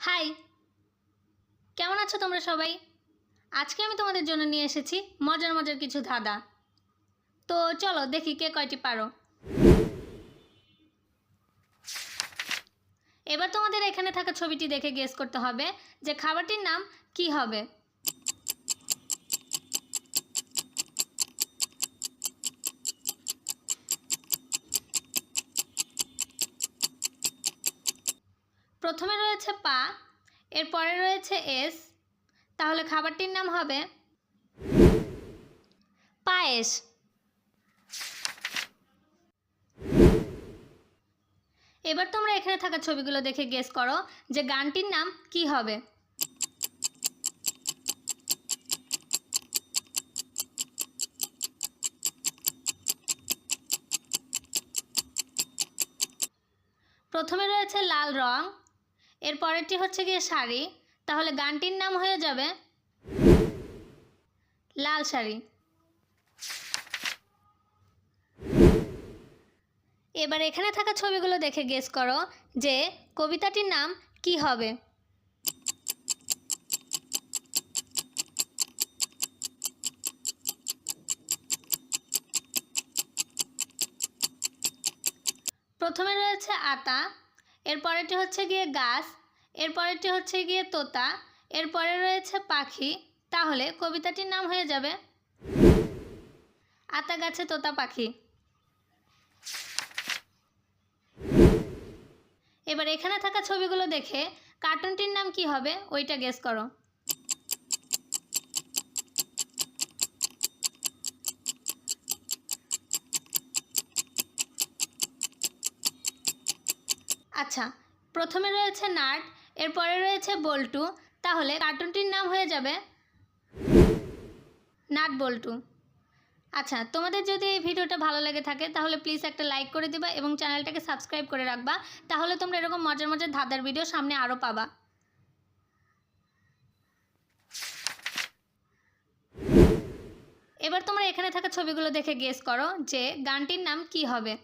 High, কেমন আছো তোমরা সবাই? আজকে আমি তোমাদের জন্য নিয়ে এসেছি মজার মজার কিছু ধাঁধা। তো চলো দেখি কে কয়টি পারো। এবার তোমাদের এখানে থাকা ছবিটি দেখে গেস করতে হবে যে খাবারটির নাম কি হবে। প্রথমে রয়েছে পা, এরপরে রয়েছে এস, তাহলে খাবারটির নাম হবে পায়েস। এবার তোমরা এখানে থাকা ছবিগুলো দেখে গেস করো যে গানটির নাম কি হবে। প্রথমে রয়েছে লাল রং, এর পরেরটি হচ্ছে গিয়ে শাড়ি, তাহলে গানটির নাম হয়ে যাবে লাল শাড়ি। এবার এখানে থাকা ছবিগুলো দেখে গেস করো যে কবিতাটির নাম কি হবে। প্রথমে রয়েছে আতা, এর পরেরটি হচ্ছে গিয়ে গাছ, এর পরেরটি হচ্ছে গিয়ে তোতা, এর পরে রয়েছে পাখি, তাহলে কবিতাটির নাম হয়ে যাবে আতা গাছে তোতা পাখি। এবার এখানে থাকা ছবিগুলো দেখে কার্টুনটির নাম কি হবে ওইটা গেস করো। আচ্ছা, প্রথমে রয়েছে নাট, এরপরে রয়েছে বল্টু, তাহলে কার্টুনটির নাম হয়ে যাবে নাট বল্টু। আচ্ছা, তোমাদের যদি এই ভিডিওটা ভালো লেগে থাকে তাহলে প্লিজ একটা লাইক করে দিবা এবং চ্যানেলটাকে সাবস্ক্রাইব করে রাখবা, তাহলে তোমরা এরকম মজার মজার ধাঁধার ভিডিও সামনে আরও পাবা। এবার তোমরা এখানে থাকা ছবিগুলো দেখে গেস করো যে গানটির নাম কি হবে।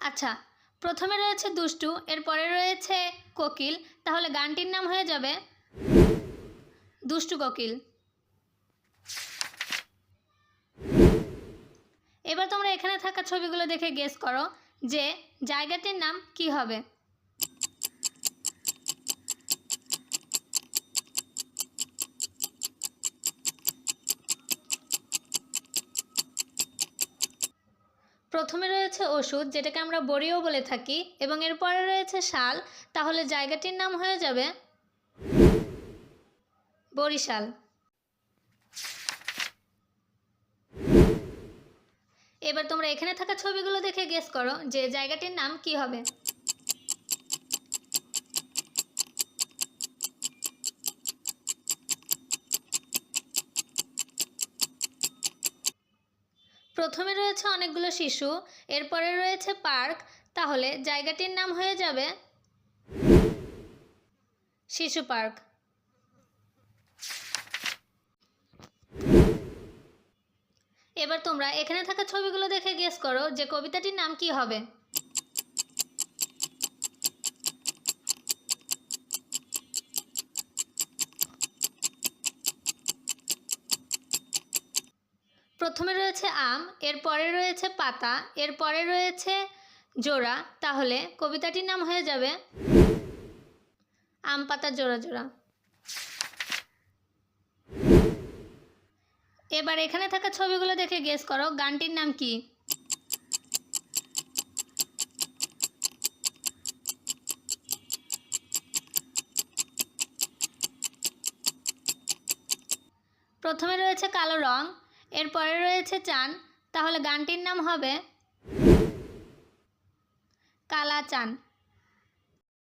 আচ্ছা, প্রথমে রয়েছে দুষ্টু, এরপরে রয়েছে কোকিল, তাহলে গানটির নাম হয়ে যাবে দুষ্টু কোকিল। এবার তোমরা এখানে থাকা ছবিগুলো দেখে গেস করো যে জায়গাটির নাম কি হবে। প্রথমে রয়েছে ওষুধ, যেটাকে আমরা বড়িও বলে থাকি, এবং এরপরে রয়েছে শাল, তাহলে জায়গাটির নাম হয়ে যাবে বরিশাল। এবার তোমরা এখানে থাকা ছবিগুলো দেখে গেস করো যে জায়গাটির নাম কি হবে। প্রথমে রয়েছে অনেকগুলো শিশু, এরপরে রয়েছে পার্ক, তাহলে জায়গাটির নাম হয়ে যাবে শিশু পার্ক। এবার তোমরা এখানে থাকা ছবিগুলো দেখে গেস করো যে কবিতাটির নাম কি হবে। প্রথমে রয়েছে আম, এরপরে রয়েছে পাতা, এরপরে রয়েছে জোড়া, তাহলে কবিতাটির নাম হয়ে যাবে আম পাতা জোড়া জোড়া। এবার এখানে থাকা ছবিগুলো দেখে গেস করো গানটির নাম কি। প্রথমে রয়েছে কালো রং, এরপরে রয়েছে চান, তাহলে গানটির নাম হবে কালা চান।